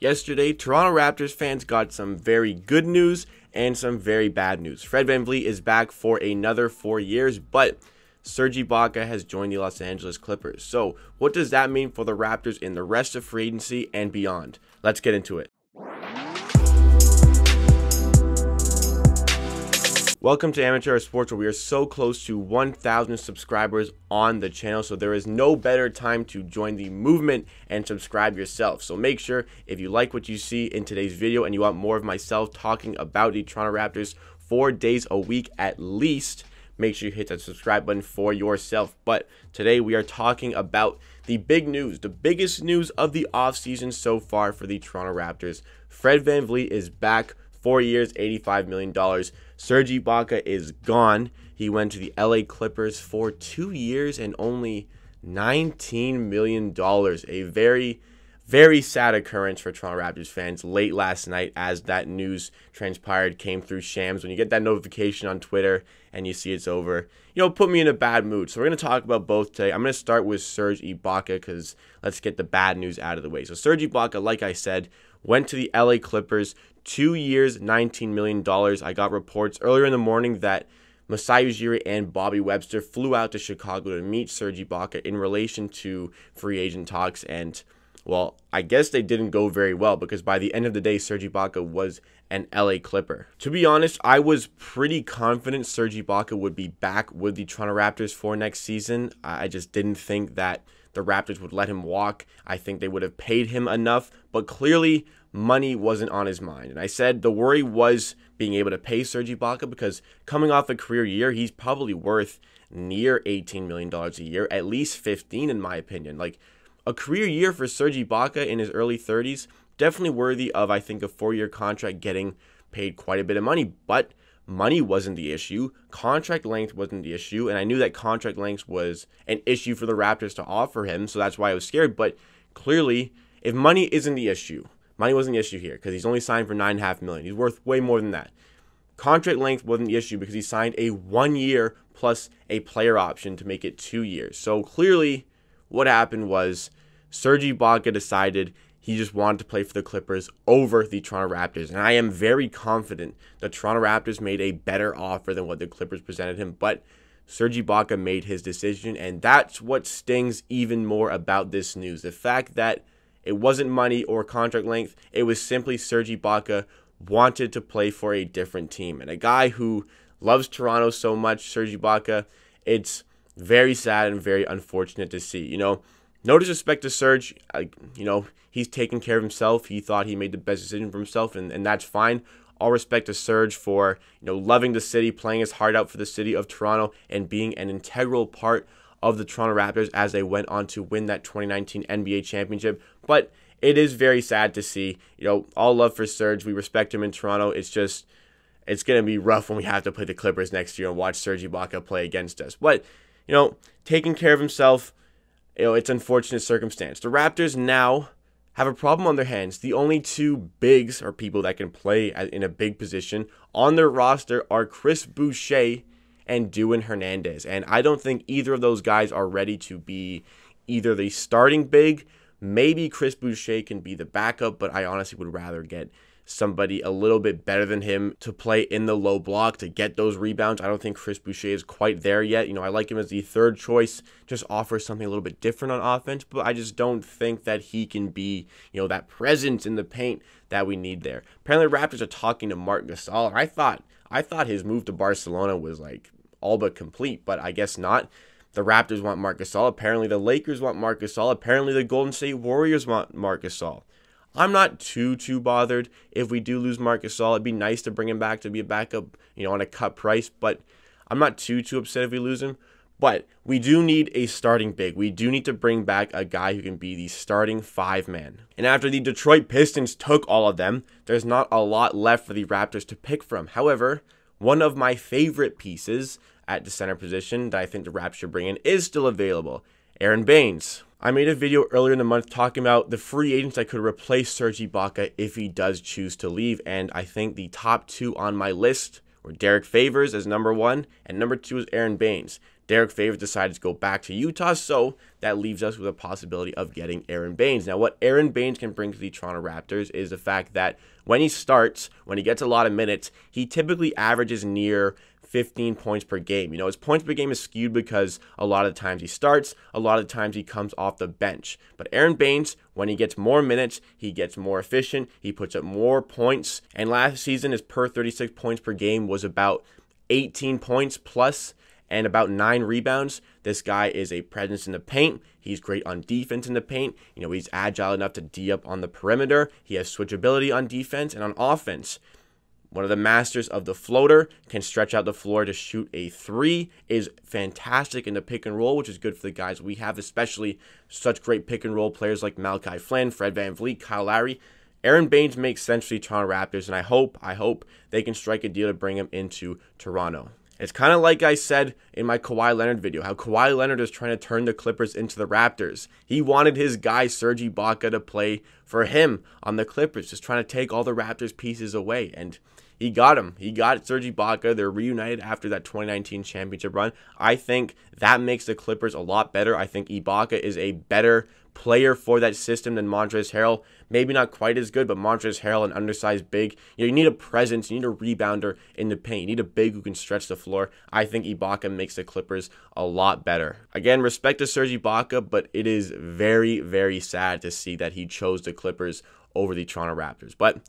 Yesterday, Toronto Raptors fans got some very good news and some very bad news. Fred VanVleet is back for another 4 years, but Serge Ibaka has joined the Los Angeles Clippers. So, what does that mean for the Raptors in the rest of free agency and beyond? Let's get into it. Welcome to Amateur Sports, where we are so close to 1,000 subscribers on the channel, so there is no better time to join the movement and subscribe yourself. So make sure, if you like what you see in today's video and you want more of myself talking about the Toronto Raptors 4 days a week at least, make sure you hit that subscribe button for yourself. But today we are talking about the big news, the biggest news of the offseason so far for the Toronto Raptors. Fred VanVleet is back. 4 years, $85 million. Serge Ibaka is gone. He went to the LA Clippers for 2 years and only $19 million. A very, very sad occurrence for Toronto Raptors fans late last night as that news transpired, came through Shams. When you get that notification on Twitter and you see it's over, put me in a bad mood. So we're going to talk about both today. I'm going to start with Serge Ibaka because let's get the bad news out of the way. So Serge Ibaka, like I said, went to the LA Clippers, 2 years, $19 million. I got reports earlier in the morning that Masai Ujiri and Bobby Webster flew out to Chicago to meet Serge Ibaka in relation to free agent talks. And, well, I guess they didn't go very well because by the end of the day, Serge Ibaka was an LA Clipper. To be honest, I was pretty confident Serge Ibaka would be back with the Toronto Raptors for next season. I just didn't think that the Raptors would let him walk. I think they would have paid him enough, but clearly money wasn't on his mind. And I said the worry was being able to pay Serge Ibaka because coming off a career year, he's probably worth near $18 million a year, at least 15 in my opinion. Like a career year for Serge Ibaka in his early 30s, definitely worthy of, I think, a 4-year contract, getting paid quite a bit of money. But money wasn't the issue. Contract length wasn't the issue. And I knew that contract length was an issue for the Raptors to offer him. So that's why I was scared. But clearly, if money isn't the issue, money wasn't the issue here because he's only signed for $9.5 million. He's worth way more than that. Contract length wasn't the issue because he signed a 1 year plus a player option to make it 2 years. So clearly, what happened was Serge Ibaka decided he just wanted to play for the Clippers over the Toronto Raptors. And I am very confident the Toronto Raptors made a better offer than what the Clippers presented him. But Serge Ibaka made his decision, and that's what stings even more about this news. The fact that it wasn't money or contract length. It was simply Serge Ibaka wanted to play for a different team. And a guy who loves Toronto so much, Serge Ibaka, it's very sad and very unfortunate to see. No disrespect to Serge. He's taking care of himself. He thought he made the best decision for himself, and that's fine. All respect to Serge for, loving the city, playing his heart out for the city of Toronto, and being an integral part of the Toronto Raptors as they went on to win that 2019 NBA championship. But it is very sad to see. All love for Serge. We respect him in Toronto. It's going to be rough when we have to play the Clippers next year and watch Serge Ibaka play against us. But, taking care of himself, it's an unfortunate circumstance. The Raptors now have a problem on their hands. The only two bigs, or people that can play in a big position on their roster, are Chris Boucher and Duan Hernandez. And I don't think either of those guys are ready to be either the starting big. Maybe Chris Boucher can be the backup, but I honestly would rather get somebody a little bit better than him to play in the low block to get those rebounds. I don't think Chris Boucher is quite there yet. I like him as the third choice, just offers something a little bit different on offense, but I just don't think that he can be, that presence in the paint that we need there. Apparently, the Raptors are talking to Marc Gasol. I thought his move to Barcelona was like all but complete, but I guess not. The Raptors want Marc Gasol. Apparently, the Lakers want Marc Gasol. Apparently, the Golden State Warriors want Marc Gasol. I'm not too bothered if we do lose Marc Gasol. It'd be nice to bring him back to be a backup, on a cut price, but I'm not too upset if we lose him. But we do need a starting big. We do need to bring back a guy who can be the starting 5-man. And after the Detroit Pistons took all of them, there's not a lot left for the Raptors to pick from. However, one of my favorite pieces at the center position that I think the Raptors should bring in is still available, Aron Baynes. I made a video earlier in the month talking about the free agents that could replace Serge Ibaka if he does choose to leave, and I think the top two on my list were Derek Favors as number 1, and number 2 is Aron Baynes. Derek Favors decided to go back to Utah, so that leaves us with a possibility of getting Aron Baynes. Now, what Aron Baynes can bring to the Toronto Raptors is the fact that when he starts, when he gets a lot of minutes, he typically averages near 15 points per game. You know, his points per game is skewed because a lot of the times he starts, a lot of the times he comes off the bench. But Aron Baynes, when he gets more minutes, he gets more efficient, he puts up more points. And last season, his per 36 points per game was about 18 points plus and about 9 rebounds. This guy is a presence in the paint. He's great on defense in the paint. You know, he's agile enough to D up on the perimeter. He has switchability on defense and on offense. One of the masters of the floater, can stretch out the floor to shoot a 3, is fantastic in the pick and roll, which is good for the guys we have, especially such great pick and roll players like Malachi Flynn, Fred VanVleet, Kyle Lowry. Aron Baynes makes sense for the Toronto Raptors, and I hope they can strike a deal to bring him into Toronto. It's kind of like I said in my Kawhi Leonard video, how Kawhi Leonard is trying to turn the Clippers into the Raptors. He wanted his guy Serge Ibaka to play for him on the Clippers, just trying to take all the Raptors pieces away, and he got him. He got Serge Ibaka. They're reunited after that 2019 championship run. I think that makes the Clippers a lot better. I think Ibaka is a better player for that system than Montrezl Harrell. Maybe not quite as good, but Montrezl Harrell, an undersized big. You need a presence. You need a rebounder in the paint. You need a big who can stretch the floor. I think Ibaka makes the Clippers a lot better. Again, respect to Serge Ibaka, but it is very, very sad to see that he chose the Clippers over the Toronto Raptors. But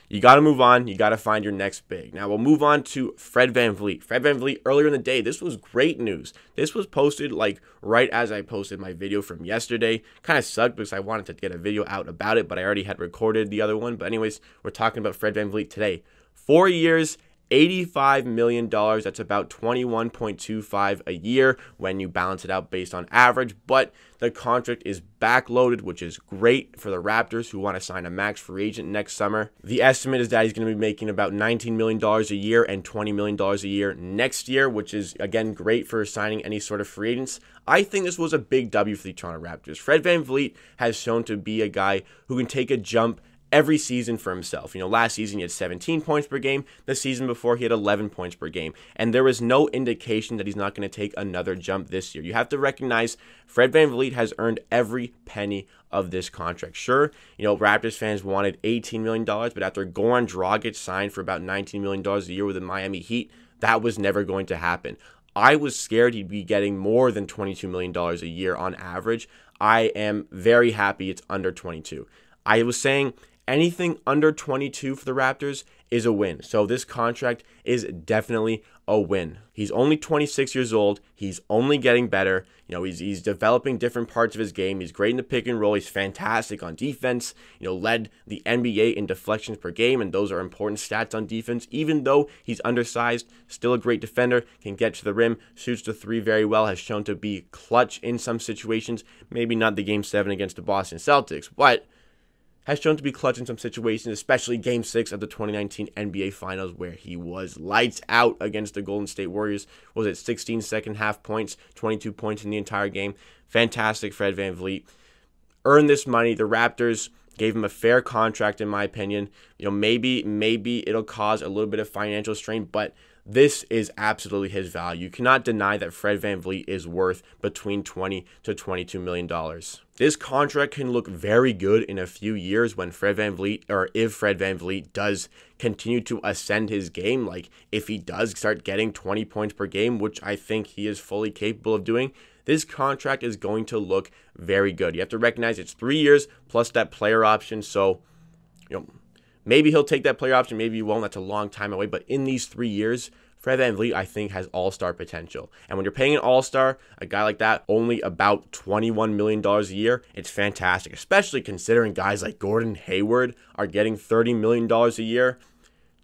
you got to move on. You got to find your next big. Now, we'll move on to Fred VanVleet. Fred VanVleet, earlier in the day, this was great news. This was posted like right as I posted my video from yesterday. Kind of sucked because I wanted to get a video out about it, but I already had recorded the other one. But anyways, we're talking about Fred VanVleet today. 4 years, $85 million. That's about $21.25 a year when you balance it out based on average. But the contract is backloaded, which is great for the Raptors who want to sign a max free agent next summer. The estimate is that he's going to be making about $19 million a year and $20 million a year next year, which is, again, great for signing any sort of free agents. I think this was a big W for the Toronto Raptors. Fred VanVleet has shown to be a guy who can take a jump every season for himself. You know, last season he had 17 points per game. The season before he had 11 points per game. And there was no indication that he's not going to take another jump this year. You have to recognize Fred VanVleet has earned every penny of this contract. Sure, you know, Raptors fans wanted $18 million, but after Goran Dragic signed for about $19 million a year with the Miami Heat, that was never going to happen. I was scared he'd be getting more than $22 million a year on average. I am very happy it's under 22. I was saying anything under 22 for the Raptors is a win. So this contract is definitely a win. He's only 26 years old. He's only getting better. You know, he's developing different parts of his game. He's great in the pick and roll. He's fantastic on defense. You know, led the NBA in deflections per game, and those are important stats on defense. Even though he's undersized, still a great defender, can get to the rim, shoots the 3 very well, has shown to be clutch in some situations. Maybe not the Game 7 against the Boston Celtics, but has shown to be clutch in some situations, especially Game 6 of the 2019 NBA Finals, where he was lights out against the Golden State Warriors. Was it 16 second half points, 22 points in the entire game? Fantastic, Fred VanVleet. Earned this money. The Raptors gave him a fair contract, in my opinion. You know, maybe it'll cause a little bit of financial strain, but this is absolutely his value. You cannot deny that Fred VanVleet is worth between $20 to $22 million. This contract can look very good in a few years when Fred VanVleet, or if Fred VanVleet does continue to ascend his game, like if he does start getting 20 points per game, which I think he is fully capable of doing. This contract is going to look very good. You have to recognize it's 3 years plus that player option, so you know, maybe he'll take that player option, maybe he won't. That's a long time away. But in these 3 years, Fred VanVleet, I think, has all-star potential. And when you're paying an all-star, a guy like that, only about $21 million a year, it's fantastic, especially considering guys like Gordon Hayward are getting $30 million a year.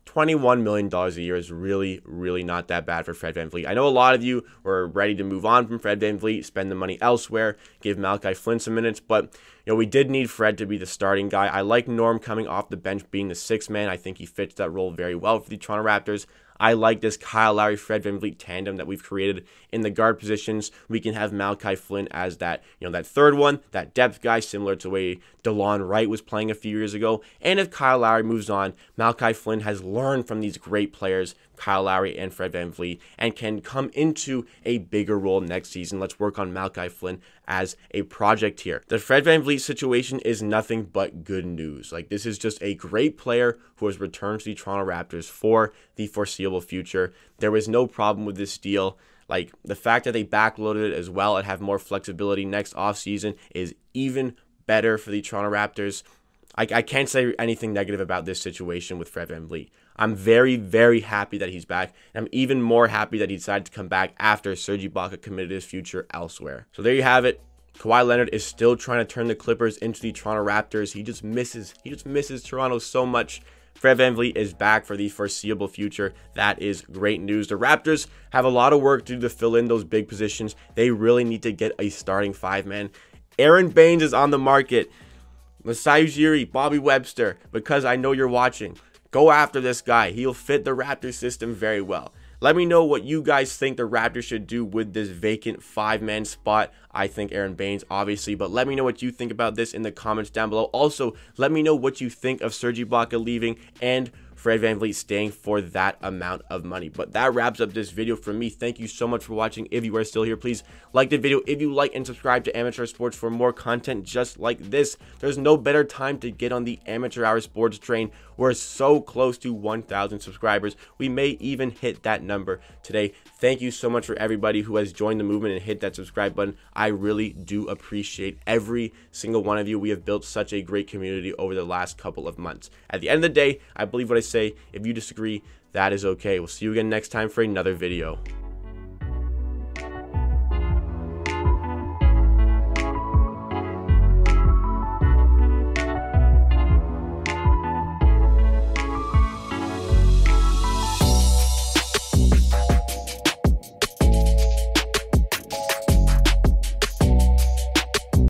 $21 million a year is really, really not that bad for Fred VanVleet. I know a lot of you were ready to move on from Fred VanVleet, spend the money elsewhere, give Malachi Flynn some minutes, but you know, we did need Fred to be the starting guy. I like Norm coming off the bench being the 6th man. I think he fits that role very well for the Toronto Raptors. I like this Kyle Lowry, Fred VanVleet tandem that we've created in the guard positions. We can have Malachi Flynn as that, you know, that third one, that depth guy, similar to the way DeLon Wright was playing a few years ago. And if Kyle Lowry moves on, Malachi Flynn has learned from these great players, Kyle Lowry and Fred VanVleet, and can come into a bigger role next season. Let's work on Malachi Flynn as a project here. The Fred VanVleet situation is nothing but good news. Like, this is just a great player who has returned to the Toronto Raptors for the foreseeable future. There was no problem with this deal. Like, the fact that they backloaded it as well and have more flexibility next offseason is even better for the Toronto Raptors. I can't say anything negative about this situation with Fred VanVleet. I'm very, very happy that he's back. And I'm even more happy that he decided to come back after Serge Ibaka committed his future elsewhere. So there you have it. Kawhi Leonard is still trying to turn the Clippers into the Toronto Raptors. He just misses Toronto so much. Fred VanVleet is back for the foreseeable future. That is great news. The Raptors have a lot of work to do to fill in those big positions. They really need to get a starting five-man. Aaron Baines is on the market. Masai Ujiri, Bobby Webster, because I know you're watching. Go after this guy. He'll fit the Raptors system very well. Let me know what you guys think the Raptors should do with this vacant five-man spot. I think Aaron Baines, obviously, but let me know what you think about this in the comments down below. Also, let me know what you think of Serge Ibaka leaving and Fred VanVleet staying for that amount of money. But that wraps up this video from me. Thank you so much for watching. If you are still here, please like the video. If you like and subscribe to Amateur Sports for more content just like this. There's no better time to get on the Amateur Hour Sports train. We're so close to 1,000 subscribers. We may even hit that number today. Thank you so much for everybody who has joined the movement and hit that subscribe button. I really do appreciate every single one of you. We have built such a great community over the last couple of months. At the end of the day, I believe what I say. If you disagree, that is okay. We'll see you again next time for another video.